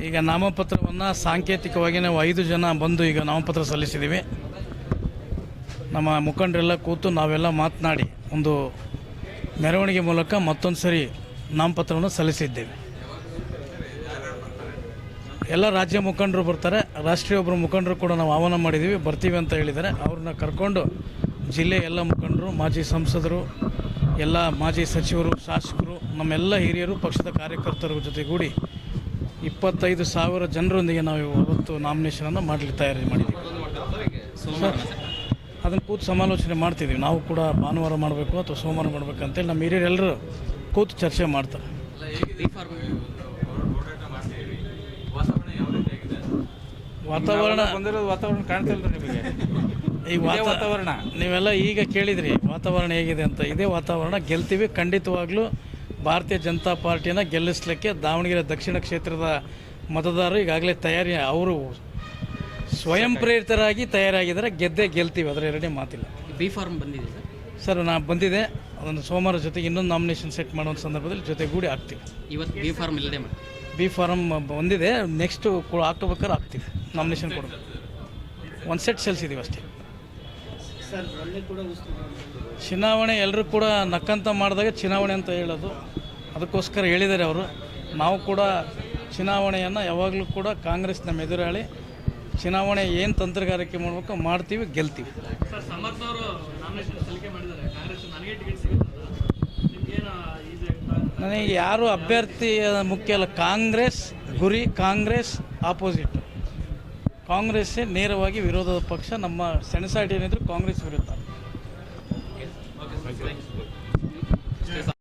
ಈಗ ನಾಮಪತ್ರವನ್ನು ಸಾಂಕೇತಿಕವಾಗಿ ನಾವು 5 ಜನ ಬಂದು ಈಗ ನಾಮಪತ್ರ ಸಲ್ಲಿಸಿದ್ದೀವಿ. ನಮ್ಮ ಮುಖಂಡರೆಲ್ಲ ಕೂತು ನಾವೆಲ್ಲ ಮಾತನಾಡಿ ಒಂದು ಮೆರವಣಿಗೆ ಮೂಲಕ ಮತ್ತೊಂದು ಸರಿ ನಾಮಪತ್ರವನ್ನು ಸಲ್ಲಿಸಿದ್ದೇವೆ. ಎಲ್ಲ ರಾಜ್ಯ ಮುಖಂಡರು ಬರ್ತಾರೆ, ರಾಷ್ಟ್ರೀಯ ಒಬ್ಬರು ಮುಖಂಡರು ಕೂಡ ನಾವು ಆಹ್ವಾನ ಮಾಡಿದ್ದೀವಿ, ಬರ್ತೀವಿ ಅಂತ ಹೇಳಿದ್ದಾರೆ. ಅವ್ರನ್ನ ಕರ್ಕೊಂಡು ಜಿಲ್ಲೆಯ ಎಲ್ಲ ಮುಖಂಡರು, ಮಾಜಿ ಸಂಸದರು, ಎಲ್ಲ ಮಾಜಿ ಸಚಿವರು, ಶಾಸಕರು, ನಮ್ಮೆಲ್ಲ ಹಿರಿಯರು, ಪಕ್ಷದ ಕಾರ್ಯಕರ್ತರ ಜೊತೆಗೂಡಿ 25,000 ಜನರೊಂದಿಗೆ ನಾವು ಅವತ್ತು ನಾಮಿನೇಷನನ್ನು ಮಾಡಲಿಕ್ಕೆ ತಯಾರಿ ಮಾಡಿದ್ದೀವಿ. ಅದನ್ನು ಕೂತು ಸಮಾಲೋಚನೆ ಮಾಡ್ತಿದ್ದೀವಿ. ನಾವು ಕೂಡ ಭಾನುವಾರ ಮಾಡಬೇಕು ಅಥವಾ ಸೋಮವಾರ ಮಾಡಬೇಕಂತೇಳಿ ನಮ್ಮ ಹಿರಿಯರೆಲ್ಲರೂ ಕೂತು ಚರ್ಚೆ ಮಾಡ್ತಾರೆ. ವಾತಾವರಣ ಕಾಣ್ತಿಲ್ಲ ನಿಮಗೆ ಈ ವಾತಾವರಣ ನೀವೆಲ್ಲ ಈಗ ಕೇಳಿದ್ರಿ ವಾತಾವರಣ ಹೇಗಿದೆ ಅಂತ. ಇದೇ ವಾತಾವರಣ. ಗೆಲ್ತೀವಿ ಖಂಡಿತವಾಗ್ಲೂ. ಭಾರತೀಯ ಜನತಾ ಪಾರ್ಟಿನ ಗೆಲ್ಲಿಸಲಿಕ್ಕೆ ದಾವಣಗೆರೆ ದಕ್ಷಿಣ ಕ್ಷೇತ್ರದ ಮತದಾರರು ಈಗಾಗಲೇ ತಯಾರಿ, ಅವರು ಸ್ವಯಂ ಪ್ರೇರಿತರಾಗಿ ತಯಾರಾಗಿದ್ದಾರೆ. ಗೆಲ್ತೀವಿ, ಅದರ ಎರಡನೇ ಮಾತಿಲ್ಲ. ಬಿ ಫಾರ್ಮ್ ಬಂದಿದೆ ಸರ್, ನಾನು ಬಂದಿದೆ. ಅದೊಂದು ಸೋಮವಾರ ಜೊತೆಗೆ ಇನ್ನೊಂದು ನಾಮಿನೇಷನ್ ಸೆಟ್ ಮಾಡೋ ಸಂದರ್ಭದಲ್ಲಿ ಜೊತೆಗೂಡಿ ಆಗ್ತೀವಿ. ಇವತ್ತು ಬಿ ಫಾರ್ಮ್ ಇಲ್ಲದೆ ಬಿ ಫಾರಮ್ ಬಂದಿದೆ, ನೆಕ್ಸ್ಟು ಹಾಕ್ಬೇಕಾದ್ರೆ ಆಗ್ತೀವಿ. ನಾಮಿನೇಷನ್ ಕೊಡಬೇಕು. ಒಂದು ಸೆಟ್ ಸಲ್ಲಿಸಿದ್ದೀವಿ ಅಷ್ಟೇ. ಚುನಾವಣೆ ಎಲ್ಲರೂ ಕೂಡ ನಕ್ಕಂತ ಮಾಡಿದಾಗ ಚುನಾವಣೆ ಅಂತ ಹೇಳೋದು, ಅದಕ್ಕೋಸ್ಕರ ಹೇಳಿದ್ದಾರೆ ಅವರು. ನಾವು ಕೂಡ ಚುನಾವಣೆಯನ್ನು ಯಾವಾಗಲೂ ಕೂಡ ಕಾಂಗ್ರೆಸ್ ನಮ್ಮ ಎದುರಾಳಿ. ಚುನಾವಣೆ ಏನು ತಂತ್ರಗಾರಿಕೆ ಮಾಡಬೇಕು ಮಾಡ್ತೀವಿ, ಗೆಲ್ತೀವಿ. ನನಗೆ ಯಾರು ಅಭ್ಯರ್ಥಿ ಮುಖ್ಯ ಅಲ್ಲ. ಕಾಂಗ್ರೆಸ್ ಗುರಿ, ಕಾಂಗ್ರೆಸ್ ಆಪೋಸಿಟ್. ಕಾಂಗ್ರೆಸ್ಸೇ ನೇರವಾಗಿ ವಿರೋಧದ ಪಕ್ಷ. ನಮ್ಮ ಸೆಣಸಾಟಿ ಏನಿದ್ರು ಕಾಂಗ್ರೆಸ್ ವಿರುದ್ಧ.